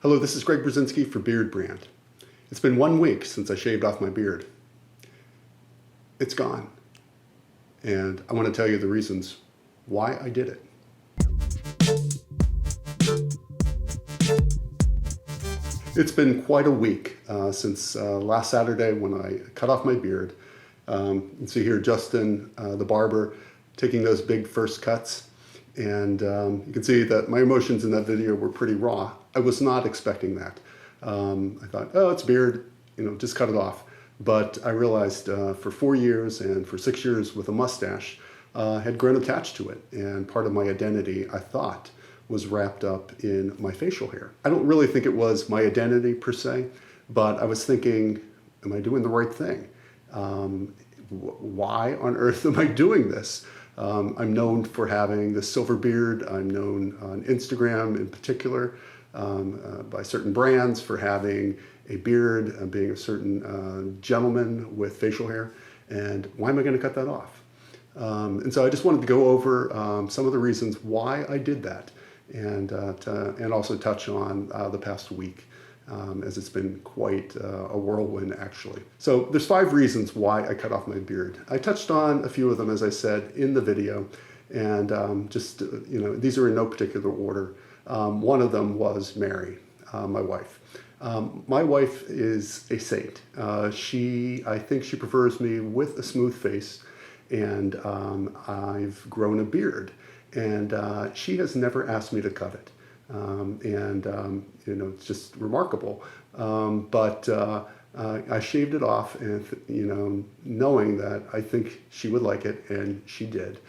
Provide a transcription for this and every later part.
Hello, this is Berzinksy for Beardbrand. It's been 1 week since I shaved off my beard. It's gone. And I want to tell you the reasons why I did it. It's been quite a week since last Saturday when I cut off my beard. You can see here Justin, the barber, taking those big first cuts. And you can see that my emotions in that video were pretty raw. I was not expecting that. I thought, oh, it's beard, just cut it off. But I realized for 4 years and for 6 years with a mustache, had grown attached to it. And part of my identity, I thought, was wrapped up in my facial hair. I don't really think it was my identity per se, but I was thinking, am I doing the right thing? Why on earth am I doing this? I'm known for having the silver beard. I'm known on Instagram in particular by certain brands for having a beard, being a certain gentleman with facial hair. And why am I going to cut that off? And so I just wanted to go over some of the reasons why I did that and also touch on the past week. As it's been quite a whirlwind, actually. So there's 5 reasons why I cut off my beard. I touched on a few of them, as I said, in the video, and these are in no particular order. One of them was Mary, my wife. My wife is a saint. I think she prefers me with a smooth face, and I've grown a beard, and she has never asked me to cut it. It's just remarkable. But I shaved it off, and knowing that I think she would like it, and she did.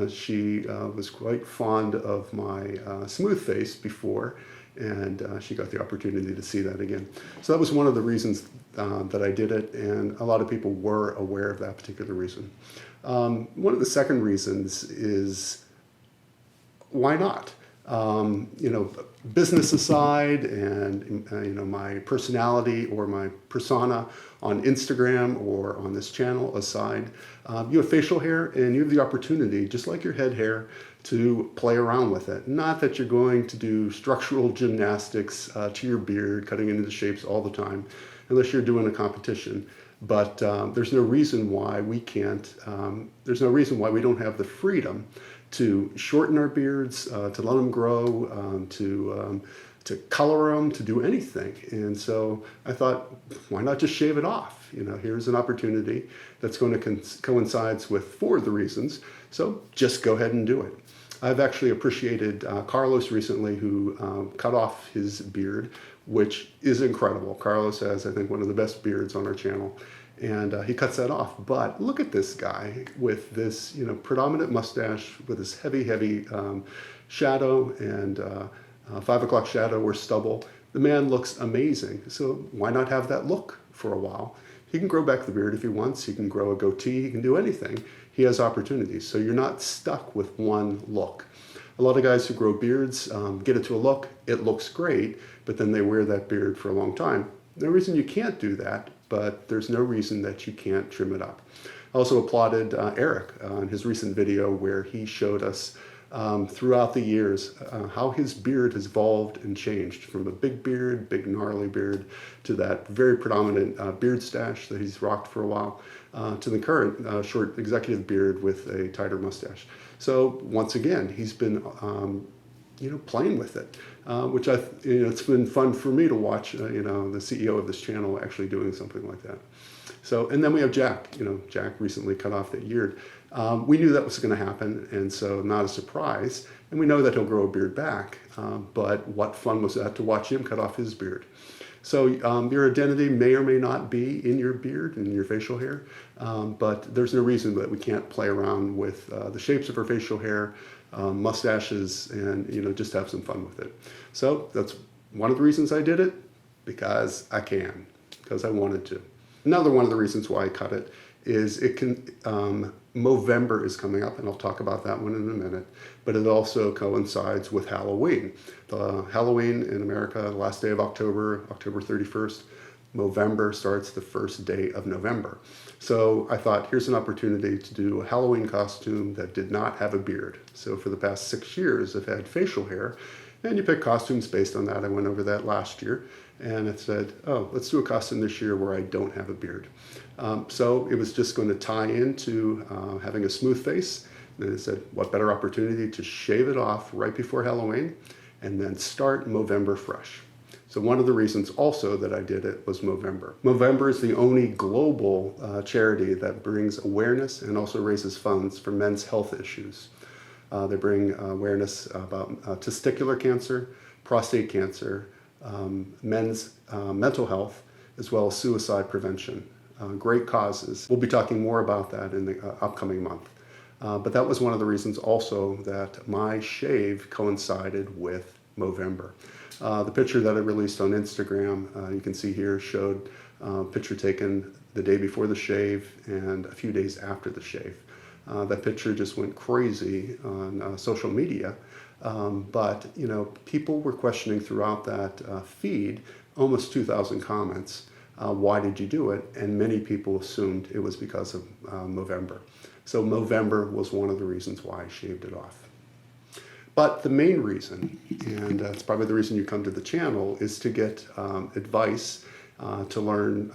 She was quite fond of my smooth face before, and she got the opportunity to see that again. So that was one of the reasons that I did it, and a lot of people were aware of that particular reason. One of the second reasons is, why not? Business aside, and my personality or my persona on Instagram or on this channel aside, you have facial hair and you have the opportunity, just like your head hair, to play around with it. Not that you're going to do structural gymnastics to your beard, cutting it into shapes all the time, unless you're doing a competition. But there's no reason why we can't, there's no reason why we don't have the freedom to shorten our beards, to let them grow, to color them, to do anything. And so I thought, why not just shave it off? Here's an opportunity that's going to coincide with 4 of the reasons. So just go ahead and do it. I've actually appreciated Carlos recently, who cut off his beard, which is incredible. Carlos has, I think, one of the best beards on our channel. And he cuts that off. But look at this guy with this, predominant mustache with this heavy shadow and 5 o'clock shadow or stubble. The man looks amazing. So why not have that look for a while? He can grow back the beard if he wants. He can grow a goatee. He can do anything. He has opportunities. So you're not stuck with one look. A lot of guys who grow beards get it to a look. It looks great, but then they wear that beard for a long time. No reason you can't do that, but there's no reason that you can't trim it up. I also applauded Eric on his recent video where he showed us throughout the years how his beard has evolved and changed from a big beard, big gnarly beard, to that very predominant beard stash that he's rocked for a while, to the current short executive beard with a tighter mustache. So once again, he's been playing with it, which it's been fun for me to watch, the CEO of this channel actually doing something like that. So, and then we have Jack. Jack recently cut off that beard. We knew that was going to happen, and so not a surprise. And we know that he'll grow a beard back, but what fun was that to watch him cut off his beard? So your identity may or may not be in your beard and your facial hair, but there's no reason that we can't play around with the shapes of our facial hair, mustaches, and just have some fun with it. So that's one of the reasons I did it, because I can, because I wanted to. Another one of the reasons why I cut it is Movember is coming up, and I'll talk about that one in a minute, but it also coincides with Halloween. Halloween in America, the last day of October, October 31st. Movember starts the first day of November. So I thought, here's an opportunity to do a Halloween costume that did not have a beard. So for the past 6 years, I've had facial hair, And you pick costumes based on that. I went over that last year, and it said, oh, let's do a costume this year where I don't have a beard. So it was just going to tie into having a smooth face. And it said, what better opportunity to shave it off right before Halloween and then start Movember fresh. So one of the reasons also that I did it was Movember. Movember is the only global charity that brings awareness and also raises funds for men's health issues. They bring awareness about testicular cancer, prostate cancer, men's mental health, as well as suicide prevention. Great causes. We'll be talking more about that in the upcoming month. But that was one of the reasons also that my shave coincided with Movember. The picture that I released on Instagram, you can see here, showed a picture taken the day before the shave and a few days after the shave. That picture just went crazy on social media, but you know, people were questioning throughout that feed, almost 2,000 comments, why did you do it? And many people assumed it was because of Movember. So Movember was one of the reasons why I shaved it off. But the main reason, and it's probably the reason you come to the channel, is to get advice, to learn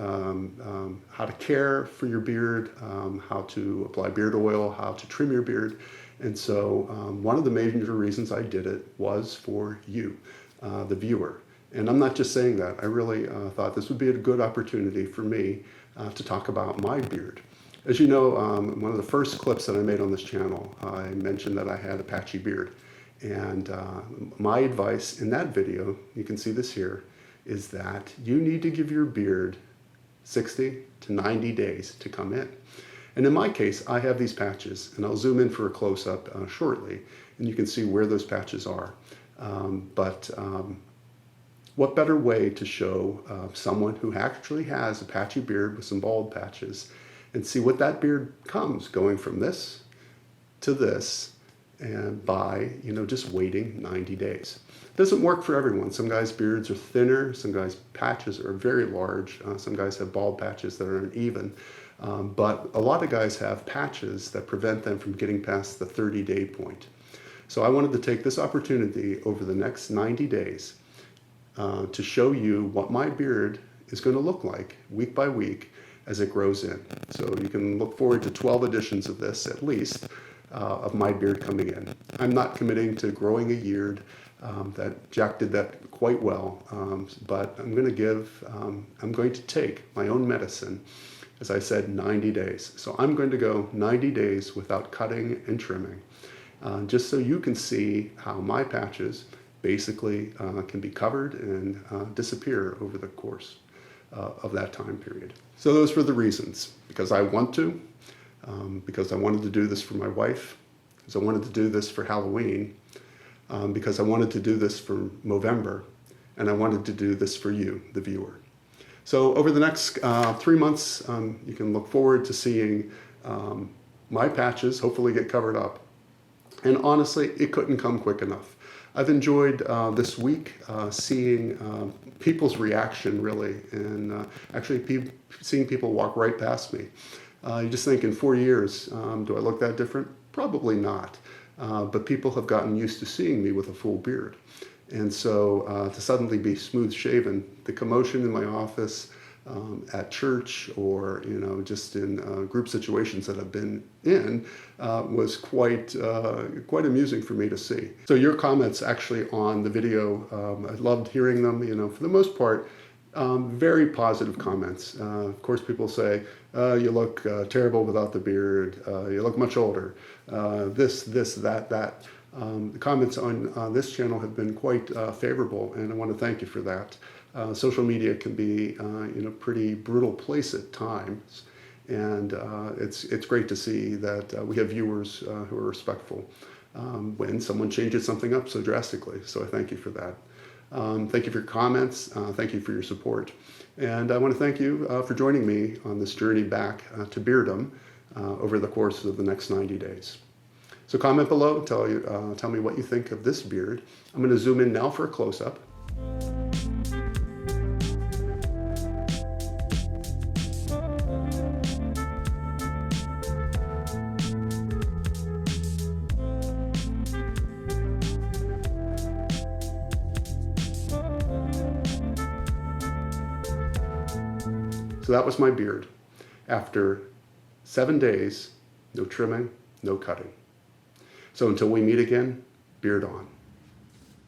how to care for your beard, how to apply beard oil, how to trim your beard. And so one of the major reasons I did it was for you, the viewer. And I'm not just saying that. I really thought this would be a good opportunity for me to talk about my beard. As you know, one of the first clips that I made on this channel, I mentioned that I had a patchy beard. And my advice in that video, you can see this here, is that you need to give your beard 60 to 90 days to come in. And in my case, I have these patches, and I'll zoom in for a close-up shortly, and you can see where those patches are. What better way to show someone who actually has a patchy beard with some bald patches and see what that beard comes going from this to this, and by, you know, just waiting 90 days. It doesn't work for everyone. Some guys' beards are thinner, some guys' patches are very large, some guys have bald patches that are uneven, but a lot of guys have patches that prevent them from getting past the 30-day point. So I wanted to take this opportunity over the next 90 days to show you what my beard is going to look like week by week as it grows in. So you can look forward to 12 editions of this at least, of my beard coming in. I'm not committing to growing a beard. That Jack did that quite well, but I'm going to take my own medicine, as I said, 90 days. So I'm going to go 90 days without cutting and trimming, just so you can see how my patches basically can be covered and disappear over the course of that time period. So those were the reasons. Because I want to, because I wanted to do this for my wife, because I wanted to do this for Halloween, because I wanted to do this for Movember, and I wanted to do this for you, the viewer. So over the next 3 months, you can look forward to seeing my patches hopefully get covered up. And honestly, it couldn't come quick enough. I've enjoyed this week seeing people's reaction, really, and actually seeing people walk right past me. You just think, in 4 years, do I look that different? Probably not. But people have gotten used to seeing me with a full beard. And so to suddenly be smooth shaven, the commotion in my office, at church, or just in group situations that I've been in, was quite amusing for me to see. So your comments actually on the video, I loved hearing them. For the most part, very positive comments. Of course, people say, you look terrible without the beard, you look much older, this, that. The comments on this channel have been quite favorable, and I want to thank you for that. Social media can be a pretty brutal place at times, and it's great to see that we have viewers who are respectful when someone changes something up so drastically. So I thank you for that. Thank you for your comments. Thank you for your support. And I want to thank you for joining me on this journey back to beardom over the course of the next 90 days. So comment below, tell me what you think of this beard. I'm going to zoom in now for a close-up. So that was my beard. After 7 days, no trimming, no cutting. So until we meet again, beard on.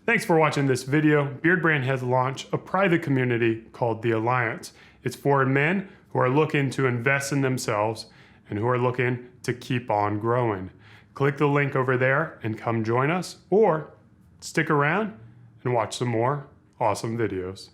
Thanks for watching this video. Beardbrand has launched a private community called The Alliance. It's for men who are looking to invest in themselves and who are looking to keep on growing. Click the link over there and come join us, or stick around and watch some more awesome videos.